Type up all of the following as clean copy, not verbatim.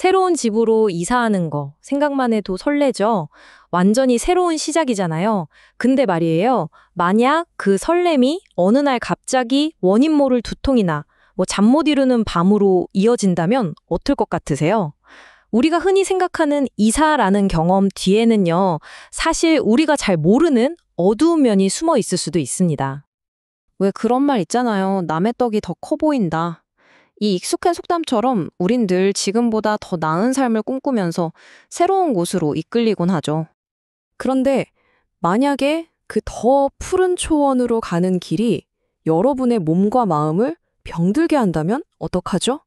새로운 집으로 이사하는 거 생각만 해도 설레죠? 완전히 새로운 시작이잖아요. 근데 말이에요. 만약 그 설렘이 어느 날 갑자기 원인 모를 두통이나 잠 못 이루는 밤으로 이어진다면 어떨 것 같으세요? 우리가 흔히 생각하는 이사라는 경험 뒤에는요, 사실 우리가 잘 모르는 어두운 면이 숨어 있을 수도 있습니다. 왜 그런 말 있잖아요. 남의 떡이 더 커 보인다. 이 익숙한 속담처럼 우린 늘 지금보다 더 나은 삶을 꿈꾸면서 새로운 곳으로 이끌리곤 하죠. 그런데 만약에 그 더 푸른 초원으로 가는 길이 여러분의 몸과 마음을 병들게 한다면 어떡하죠?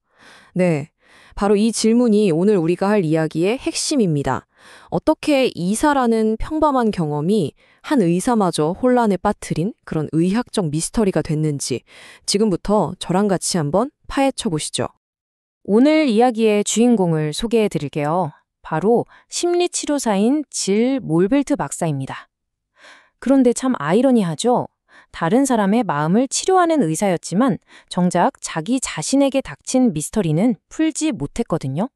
네, 바로 이 질문이 오늘 우리가 할 이야기의 핵심입니다. 어떻게 이사라는 평범한 경험이 한 의사마저 혼란에 빠뜨린 그런 의학적 미스터리가 됐는지 지금부터 저랑 같이 한번 파헤쳐 보시죠. 오늘 이야기의 주인공을 소개해 드릴게요. 바로 심리치료사인 질 몰벨트 박사입니다. 그런데 참 아이러니하죠? 다른 사람의 마음을 치료하는 의사였지만 정작 자기 자신에게 닥친 미스터리는 풀지 못했거든요.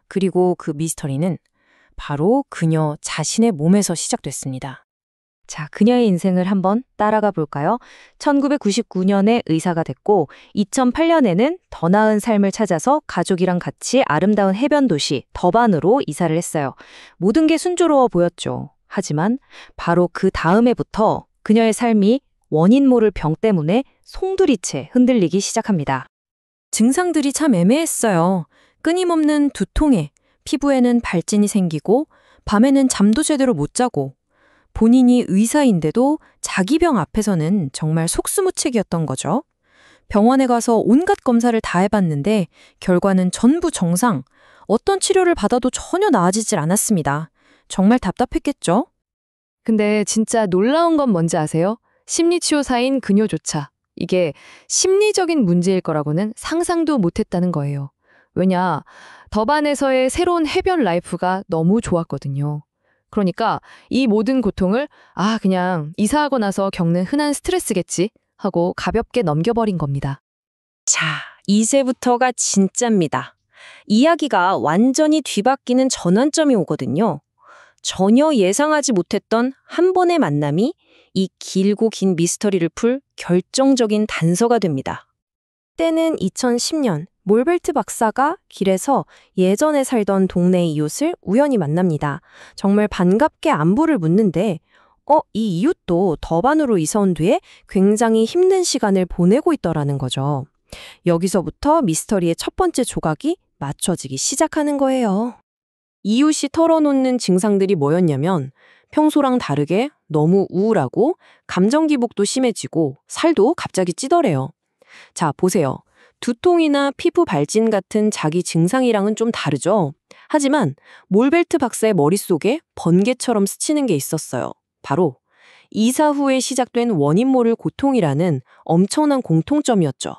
그리고 그 미스터리는 바로 그녀 자신의 몸에서 시작됐습니다. 자, 그녀의 인생을 한번 따라가 볼까요? 1999년에 의사가 됐고 2008년에는 더 나은 삶을 찾아서 가족이랑 같이 아름다운 해변 도시 더반으로 이사를 했어요. 모든 게 순조로워 보였죠. 하지만 바로 그 다음해부터 그녀의 삶이 원인 모를 병 때문에 송두리째 흔들리기 시작합니다. 증상들이 참 애매했어요. 끊임없는 두통에 피부에는 발진이 생기고 밤에는 잠도 제대로 못 자고 본인이 의사인데도 자기 병 앞에서는 정말 속수무책이었던 거죠. 병원에 가서 온갖 검사를 다 해봤는데 결과는 전부 정상. 어떤 치료를 받아도 전혀 나아지질 않았습니다. 정말 답답했겠죠? 근데 진짜 놀라운 건 뭔지 아세요? 심리치료사인 그녀조차 이게 심리적인 문제일 거라고는 상상도 못했다는 거예요. 왜냐, 더반에서의 새로운 해변 라이프가 너무 좋았거든요. 그러니까 이 모든 고통을 그냥 이사하고 나서 겪는 흔한 스트레스겠지 하고 가볍게 넘겨버린 겁니다. 자, 이제부터가 진짜입니다. 이야기가 완전히 뒤바뀌는 전환점이 오거든요. 전혀 예상하지 못했던 한 번의 만남이 이 길고 긴 미스터리를 풀 결정적인 단서가 됩니다. 때는 2010년, 몰벨트 박사가 길에서 예전에 살던 동네 이웃을 우연히 만납니다. 정말 반갑게 안부를 묻는데 이 이웃도 더반으로 이사 온 뒤에 굉장히 힘든 시간을 보내고 있더라는 거죠. 여기서부터 미스터리의 첫 번째 조각이 맞춰지기 시작하는 거예요. 이웃이 털어놓는 증상들이 뭐였냐면 평소랑 다르게 너무 우울하고 감정 기복도 심해지고 살도 갑자기 찌더래요. 자, 보세요. 두통이나 피부 발진 같은 자기 증상이랑은 좀 다르죠? 하지만 몰벨트 박사의 머릿속에 번개처럼 스치는 게 있었어요. 바로 이사 후에 시작된 원인 모를 고통이라는 엄청난 공통점이었죠.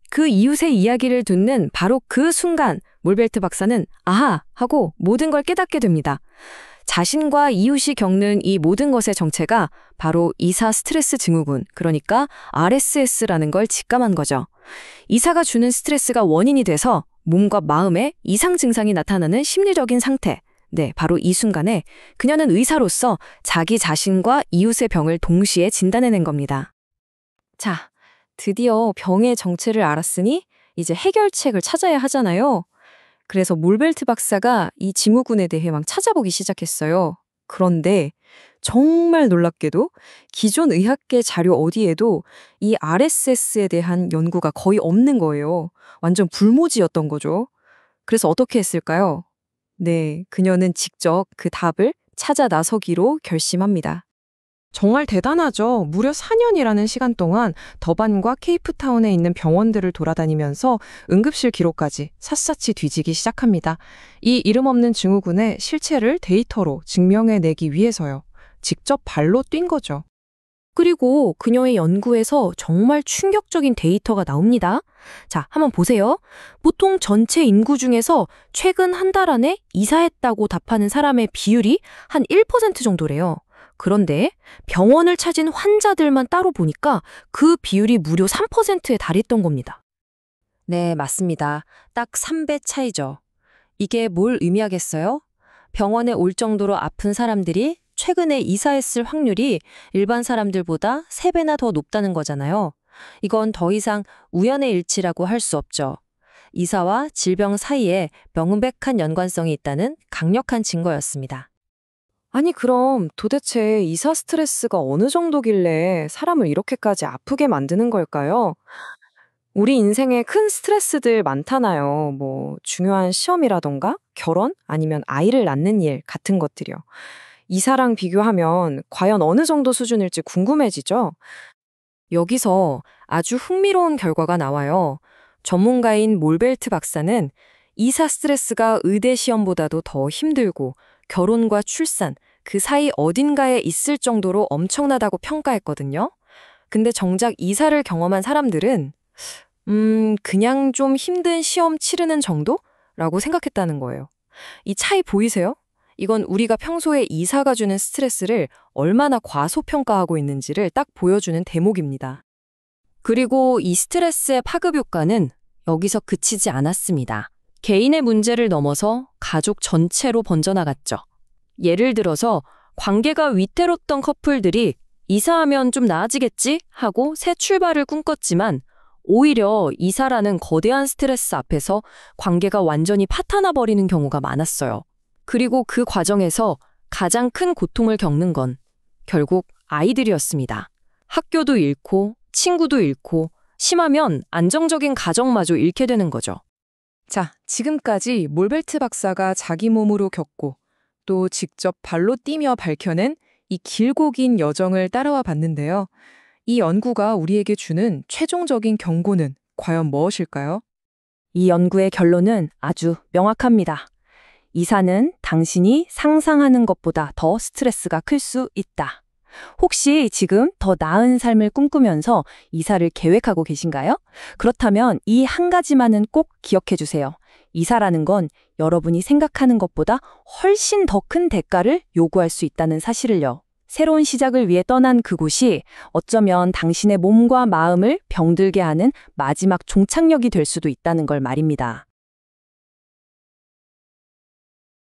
그 이웃의 이야기를 듣는 바로 그 순간 몰벨트 박사는 아하 하고 모든 걸 깨닫게 됩니다. 자신과 이웃이 겪는 이 모든 것의 정체가 바로 이사 스트레스 증후군, 그러니까 RSS라는 걸 직감한 거죠. 이사가 주는 스트레스가 원인이 돼서 몸과 마음에 이상 증상이 나타나는 심리적인 상태. 네, 바로 이 순간에 그녀는 의사로서 자기 자신과 이웃의 병을 동시에 진단해낸 겁니다. 자, 드디어 병의 정체를 알았으니 이제 해결책을 찾아야 하잖아요. 그래서 몰벨트 박사가 이 증후군에 대해 막 찾아보기 시작했어요. 그런데 정말 놀랍게도 기존 의학계 자료 어디에도 이 RSS에 대한 연구가 거의 없는 거예요. 완전 불모지였던 거죠. 그래서 어떻게 했을까요? 네, 그녀는 직접 그 답을 찾아 나서기로 결심합니다. 정말 대단하죠. 무려 4년이라는 시간 동안 더반과 케이프타운에 있는 병원들을 돌아다니면서 응급실 기록까지 샅샅이 뒤지기 시작합니다. 이 이름 없는 증후군의 실체를 데이터로 증명해내기 위해서요. 직접 발로 뛴 거죠. 그리고 그녀의 연구에서 정말 충격적인 데이터가 나옵니다. 자, 한번 보세요. 보통 전체 인구 중에서 최근 한 달 안에 이사했다고 답하는 사람의 비율이 한 1% 정도래요. 그런데 병원을 찾은 환자들만 따로 보니까 그 비율이 무려 3%에 달했던 겁니다. 네, 맞습니다. 딱 3배 차이죠. 이게 뭘 의미하겠어요? 병원에 올 정도로 아픈 사람들이 최근에 이사했을 확률이 일반 사람들보다 3배나 더 높다는 거잖아요. 이건 더 이상 우연의 일치라고 할 수 없죠. 이사와 질병 사이에 명백한 연관성이 있다는 강력한 증거였습니다. 아니, 그럼 도대체 이사 스트레스가 어느 정도길래 사람을 이렇게까지 아프게 만드는 걸까요? 우리 인생에 큰 스트레스들 많잖아요. 뭐, 중요한 시험이라던가, 결혼, 아니면 아이를 낳는 일 같은 것들이요. 이사랑 비교하면 과연 어느 정도 수준일지 궁금해지죠? 여기서 아주 흥미로운 결과가 나와요. 전문가인 몰벨트 박사는 이사 스트레스가 의대 시험보다도 더 힘들고 결혼과 출산, 그 사이 어딘가에 있을 정도로 엄청나다고 평가했거든요. 근데 정작 이사를 경험한 사람들은 그냥 좀 힘든 시험 치르는 정도라고 생각했다는 거예요. 이 차이 보이세요? 이건 우리가 평소에 이사가 주는 스트레스를 얼마나 과소평가하고 있는지를 딱 보여주는 대목입니다. 그리고 이 스트레스의 파급 효과는 여기서 그치지 않았습니다. 개인의 문제를 넘어서 가족 전체로 번져나갔죠. 예를 들어서 관계가 위태롭던 커플들이 이사하면 좀 나아지겠지 하고 새 출발을 꿈꿨지만 오히려 이사라는 거대한 스트레스 앞에서 관계가 완전히 파탄나 버리는 경우가 많았어요. 그리고 그 과정에서 가장 큰 고통을 겪는 건 결국 아이들이었습니다. 학교도 잃고 친구도 잃고 심하면 안정적인 가정마저 잃게 되는 거죠. 자, 지금까지 몰벨트 박사가 자기 몸으로 겪고 또 직접 발로 뛰며 밝혀낸 이 길고 긴 여정을 따라와 봤는데요. 이 연구가 우리에게 주는 최종적인 경고는 과연 무엇일까요? 이 연구의 결론은 아주 명확합니다. 이사는 당신이 상상하는 것보다 더 스트레스가 클 수 있다. 혹시 지금 더 나은 삶을 꿈꾸면서 이사를 계획하고 계신가요? 그렇다면 이 한 가지만은 꼭 기억해 주세요. 이사라는 건 여러분이 생각하는 것보다 훨씬 더 큰 대가를 요구할 수 있다는 사실을요. 새로운 시작을 위해 떠난 그곳이 어쩌면 당신의 몸과 마음을 병들게 하는 마지막 종착역이 될 수도 있다는 걸 말입니다.